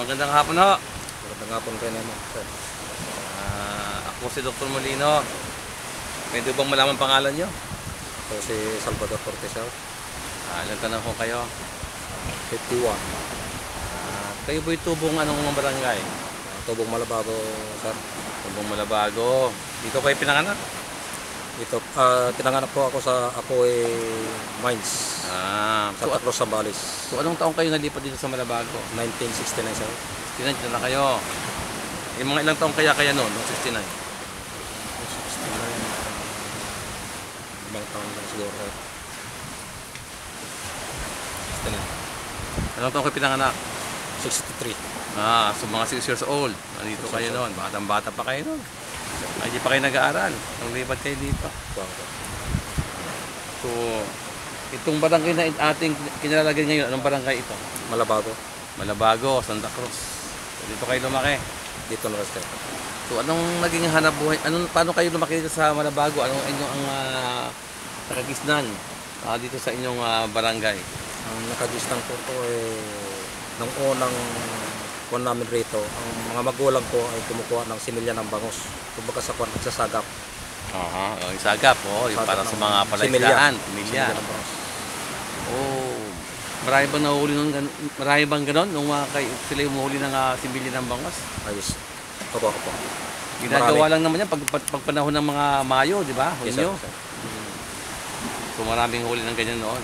magandang hapon ho. Magandang hapon kayo naman, sir. Ako si Dr. Molino. Pwede bang malaman pangalan nyo? Ako si Salvador Cortesal, Ilang tanong ko kayo. 51. Kayo ba'y tubong anong barangay? Tubong Malabago, sir. Tubong Malabago. Dito kayo pinanganak? Ito, tinanganak po ako Mines. Santa Cruz, Zambales. So anong taong kayo nalipat dito sa Malabago? 1969, sir. 69 na kayo. Mga ilang taong kaya noon, 69? 69. Ibang taon lang siguro, sir. 69. Anong taong kayo pinanganak? 63. So mga 6 years old. Nandito kayo noon. Batang-bata pa kayo noon. Hindi pa kayo nag-aaral. Nung lipat kayo dito. So, itong barangay na ating kinalalagay ngayon, anong barangay ito? Malabago. Malabago, Santa Cruz. So, dito kayo lumaki. Dito na, sir. So, anong naging hanap buhay? Paano kayo lumaki dito sa Malabago? Anong inyong nakagisnan dito sa inyong barangay? Ang nakagisnan ko nung unang kuwan namin rito, ang mga magulang ko ay kumukuha ng similya ng bangus. Kumbaga sa kuwan, nagsasagap. Yung sagap, yung parang sa mga palaisdaan, similya. Marami bang nahuli nun? Marami bang ganon nung sila yung mahuli ng similya ng bangus? Ayos. Opo. Ginagawa lang naman yan pag panahon ng mga Mayo, di ba? Yes, Hunyo. sir. So maraming huli ng ganyan noon.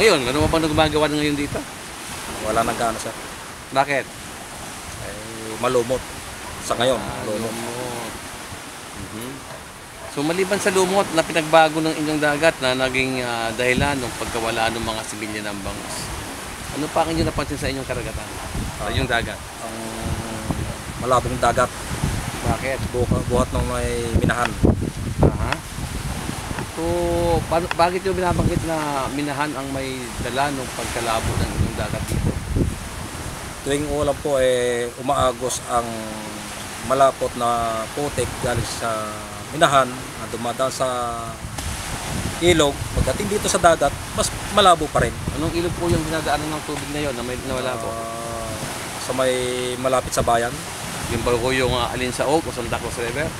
Ngayon, ano bang gumagawa na ngayon dito? Wala nang gaano, sir. Bakit? Ay, malumot. Sa ngayon, lumot. So maliban sa lumot na pinagbago ng inyong dagat na naging dahilan ng pagkawala ng mga sibilya ng bangus, ano pa ang inyong napansin sa inyong karagatan? Sa inyong dagat? Ang malabong dagat. Bakit? Buhat ng may minahan. So, bakit yung binabanggit na minahan ang may dala ng pagkalabo ng inyong dagat dito? Tuwing ulam po umaagos ang malapot na putik galing sa minahan na dumadaan sa ilog. Pagdating dito sa dagat, mas malabo pa rin. Anong ilog po yung dinadaanan ng tubig na yun na may nawala po? Sa may malapit sa bayan. Yung ba ko yung Alinsaog o Santa Cruz River?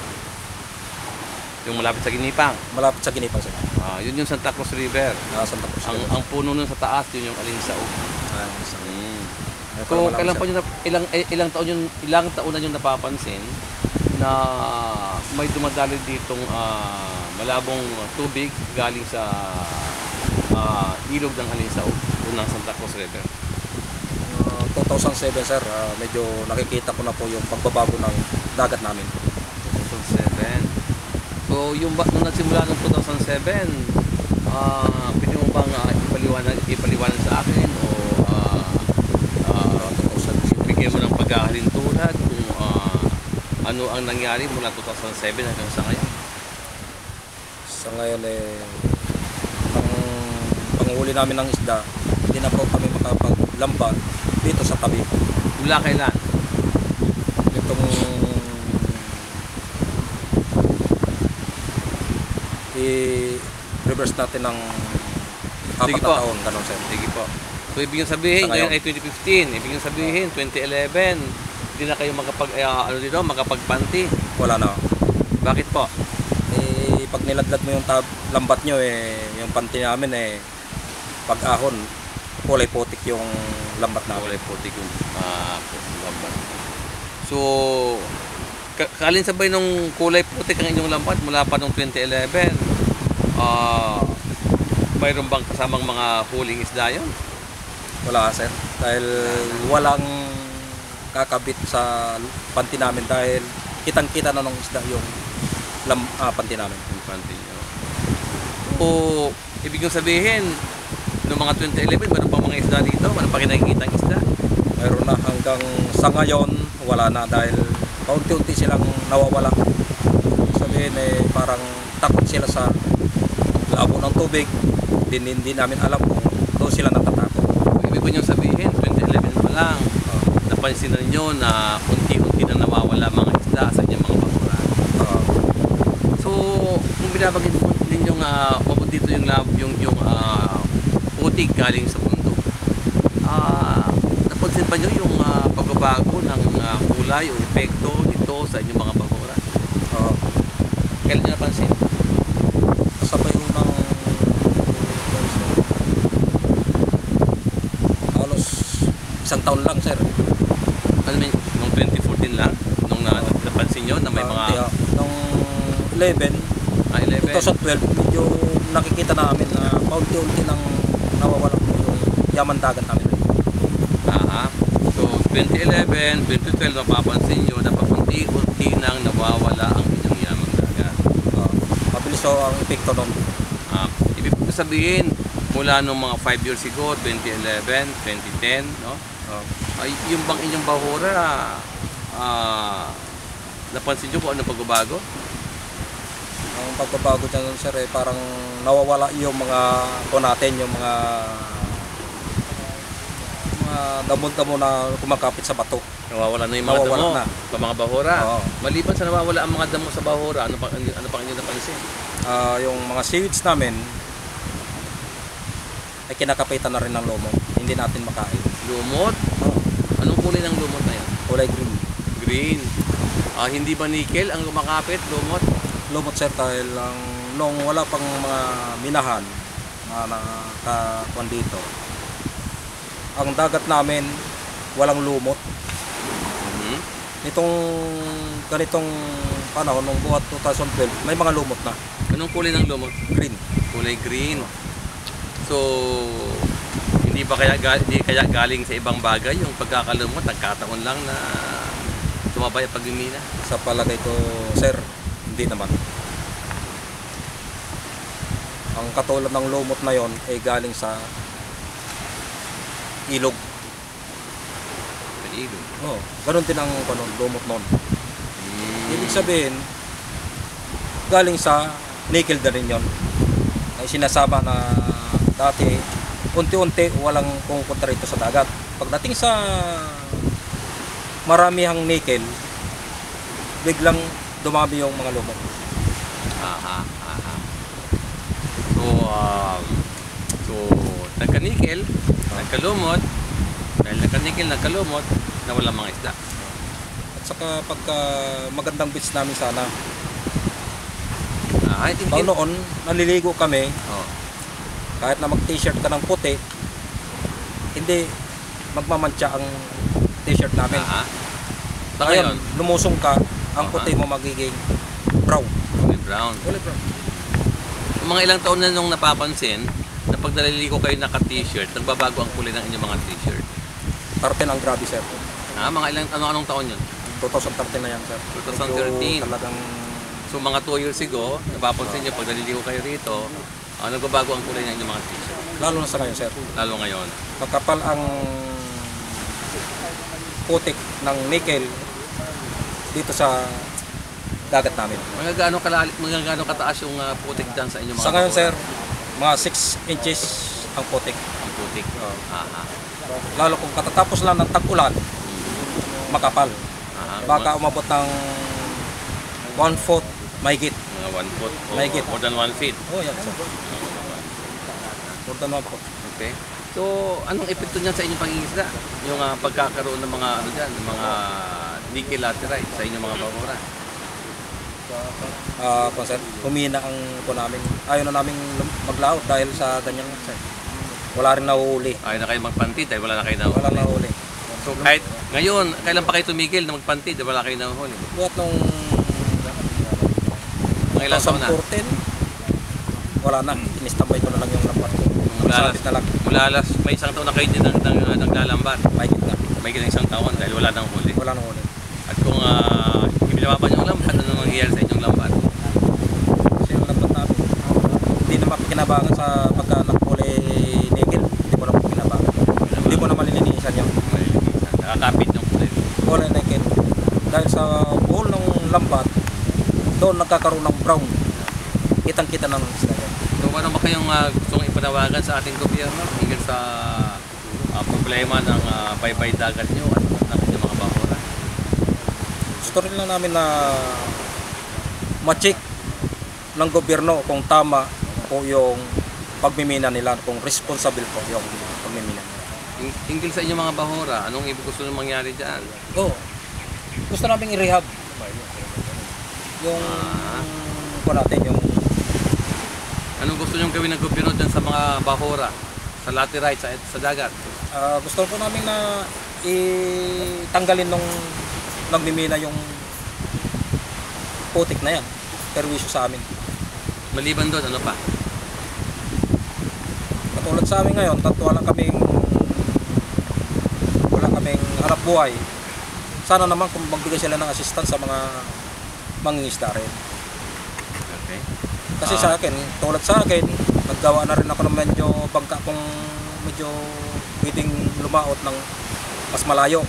Yung malapit sa Ginipang? Malapit sa Ginipang, sir. Yun yung Santa Cruz River. Santa Cruz River. Ang puno nun sa taas, yun yung Alinsaog. So, kailan po ilang taon na yung napapansin na may dumadaloy ditong malabong tubig galing sa ilog ng Alinsaog o ng Santa Cruz River? 2007, sir, medyo nakikita ko na po yung pagbabago ng dagat namin. 2007. So, yung nung nagsimula ng 2007, pwede mo bang ipaliwanag sa akin o bigyan mo ng paghahalintulad kung ano ang nangyari mula 2007 hanggang sa ngayon? Sa ngayon ang panghuli namin ng isda, hindi na po kami makapaglamba dito sa tabi. Mula kailan? Itong i-reverse natin ng 4 na taon, ganun, sir. Sige po. So, ibig sabihin, ngayon ay 2015. Ibig sabihin, 2011, hindi na kayo makapagpanti. Wala na. Bakit po? Pag niladlad mo yung lambat nyo, yung panty namin, pag ahon, kulay putik yung lambat namin. Kulay putik yung lambat. So, kalin sabay nung kulay putik ang inyong lambat mula pa nung 2011, mayroon bang kasamang mga huling isda yun? Wala, sir. Dahil walang kakabit sa panty namin dahil kitang-kita na ng isda yung panty namin. Yung panty nyo. O, ibig sabihin, noong mga 2011, meron pang mga isda dito? Meron pa kinakikita ang isda? Meron na hanggang sa ngayon, wala na dahil paunti-unti silang nawawala. Sabihin parang takot sila sa labo ng tubig. Hindi namin alam kung doon sila natatakot. Ibig ko nyo sabihin, 2011 pa lang, napansin na ninyo na unti-unti na nawawala mga isda sa inyong mga bakuran. So, kung binabagin ninyo mabuti dito yung putik galing sa bundok, napansin ba nyo yung pagbabago ng kulay o epekto nito sa inyong mga bahura? Kailan nyo napansin? Kasabay ho ng halos isang taon lang, sir. Ano may, nung 2014 lang? Nung napansin nyo na may mga... Nung 11, 11? 2012, medyo nakikita namin na paunti-unti nang nawawala yung yaman dagat namin. So 2011, 2012, mapapansin nyo na paunti-unti nang nawawala ang inyong yamang dagat. Mabilis ho ang epekto nun. Ibig sabihin, mula nung mga 5 years ago, 2011, 2010, no? Ay, yung bang inyong bahura, napansin nyo kung ano pagbabago? Ang pagbabago dyan, sir, parang nawawala yung mga natin, yung mga damo-damo na kumakapit sa bato. Nawawala na yung mga Nawawala damo sa mga bahura. Oo. Maliban sa nawawala ang mga damo sa bahura, ano pang inyo napansin? Yung mga seaweeds namin ay kinakapitan na rin ng lomo. Hindi natin makain. Lumot? Anong kulay ng lumot na yan? Kulay green. Green. Hindi ba nickel ang kumakapit, lumot? Lumot, sir, dahil nung wala pang mga minahan na nakakuan dito, ang dagat namin walang lumot. Nitong ganitong panahon, nung buhat 2012, may mga lumot na. Anong kulay ng lumot? Green. Kulay green. So, hindi kaya galing sa ibang bagay yung pagkakalumot, nagkataon lang na tumabay ang pagmimina? Sa palagay ko, sir, hindi naman. Ang katulad ng lumot na yon ay galing sa ilog. Ilog? Oh, ganun din ang lumot nun. Ibig sabihin, galing sa nickel na rin yun. Ay sinasama na dati, unti-unti walang pumupunta rito sa dagat. Pagdating sa maramihang nickel, biglang dumami yung mga lumot. So nagka-nickel, nagkalumot, dahil nagka-nickel, nagkalumot, nawala mga isda. At saka pagka magandang beach namin sana, hindi noon naliligo kami, oh. Kahit na mag-t-shirt ka ng puti, hindi magmamantsa ang t-shirt namin. So ngayon, lumusong ka, ang puti mo magiging brown. Brown. Kulay brown. Mga ilang taon na nung napapansin na pag naliligo kayo naka-t-shirt, nagbabago ang kulay ng inyong mga t-shirt. 13 ang grabe, sir. Mga ilang anong taon yun? 2013 na yan, sir. 2013. Talagang So mga 2 years ago, napapansin nyo pag naliligo kayo rito, nagbabago ang kulay ng inyong mga t-shirt. lalo na sa ngayon, sir. Lalo ngayon. Makapal ang putik ng nickel dito sa dagat namin. Mga gaano kataas yung putik dyan sa inyong mga Sa ngayon, bahura? sir, mga 6 inches ang putik. Ang putik. Lalo kung katatapos lang ng tag-ulan, makapal. Baka umabot ng 1 foot mahigit. Mga 1 foot o Mahigit. more than 1 feet. Oh, yan, sir. More than 1 foot. Okay. So, anong epekto niyan sa inyong pangingisda? Yung pagkakaroon ng mga mga nickel laterite sa inyong mga bahura? Sir, humina ang namin. Ayaw na namin maglaot dahil sa ganyan, sir. Wala rin nahuhuli. Ayaw na kayo magpanti dahil wala na kayo nahuhuli. Wala nahuhuli. So, kahit ngayon, kailan pa kayo tumigil na magpanti dahil wala kayo nahuhuli? Buhat nung Mga ilang taon na? 2014, wala na. Inistambay ko na lang yung lambat ko. Sabit na lang. May isang taon na kayo din naglalambat. Mahigit na. May isang taon dahil wala nang huli. Wala nang huli. At kung ibinababan yung lambat, ano nangyayari sa inyong lambat? Kasi yung lambat namin, hindi na mapikinabangan sa pagka naghuli nickel. Hindi mo na mapikinabangan. Hindi mo na malilinisan yun. Nakakapit yung kulay. Kulay nickel. Dahil sa buhol ng lambat, doon nagkakaroon ng brown. Kitang-kita na ng isla yan. So ano ba kayong gustong ipanawagan sa ating gobyerno hingga sa problema ng baybay dagat nyo at ng inyong mga bahura? Gusto rin lang namin na ma-check ng gobyerno kung tama po yung pagmimina nila, kung responsible po yung pagmimina nila. hinggil sa inyong mga bahura, anong ibig gusto nyo mangyari dyan? Oo. Gusto namin i-rehab. Yung po natin yung Anong gusto nyo gawin ng gobyerno dyan sa mga bahura? Sa laterite, sa dagat? gusto po namin na itanggalin nung nagmimina yung putik na yan. Perwisyo sa amin. Maliban doon, ano pa? Katulad sa amin ngayon, wala kaming hanap buhay. Sana naman kung magbigay sila ng assistance sa mga mangingisda rin. Okay. Kasi sa akin, tulad sa akin, naggawa na rin ako ng medyo bangka kung medyo pwedeng lumaot ng mas malayo.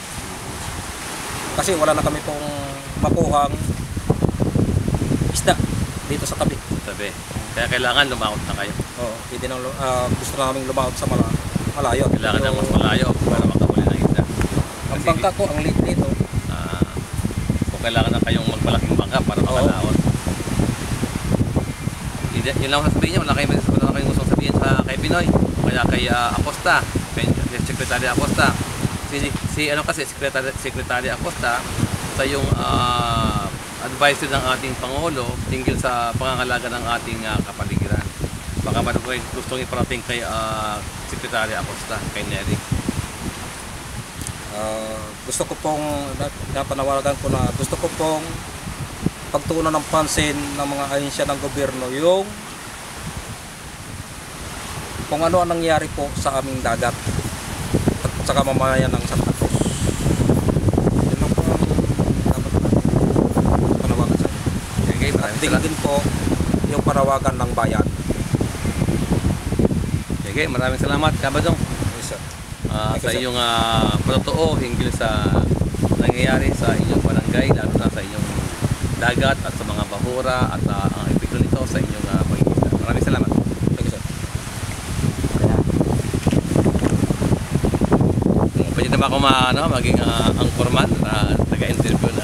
Kasi wala na kami pong makuhang isda dito sa tabi. Sabi. Kaya kailangan lumakot na kayo. Oo, pwede nang gusto namin lumaot sa malayo. Kailangan ng mas malayo para makahuli ng isda. Ang bangka ko, ang liit nito. Kung kailangan na kayong magmalaking bangka para makalaot. Yun lang ang sasabihin niya. Wala kayong gustong sabihin kay Pinoy. Kaya kay Acosta. Kay Secretary Acosta. Secretary Acosta sa yung advisory ng ating Pangulo tingil sa pangangalaga ng ating kapaligiran. Baka may gustong iparating kay Secretary Acosta, kay Nery. Gusto ko pong napanawagan ko na gusto ko pong pagtuunan ng pansin ng mga ahensya ng gobyerno yung kung ano ang nangyari po sa aming dagat at sa kamamayan ng Santa Cruz. Yun lang po ang dapat natin panawagan sa inyo. Okay, At din po yung panawagan ng bayan. Okay, maraming salamat, Kabadong. Yes, sir. Sa iyong patotoo hinggil sa nangyayari sa inyong barangay, lalo na sa inyong dagat at sa mga bahura at ang epekto nito sa inyong pangingisda. Maraming salamat. Thank you, sir. Pwede naman ako maging anchorman, taga-interview na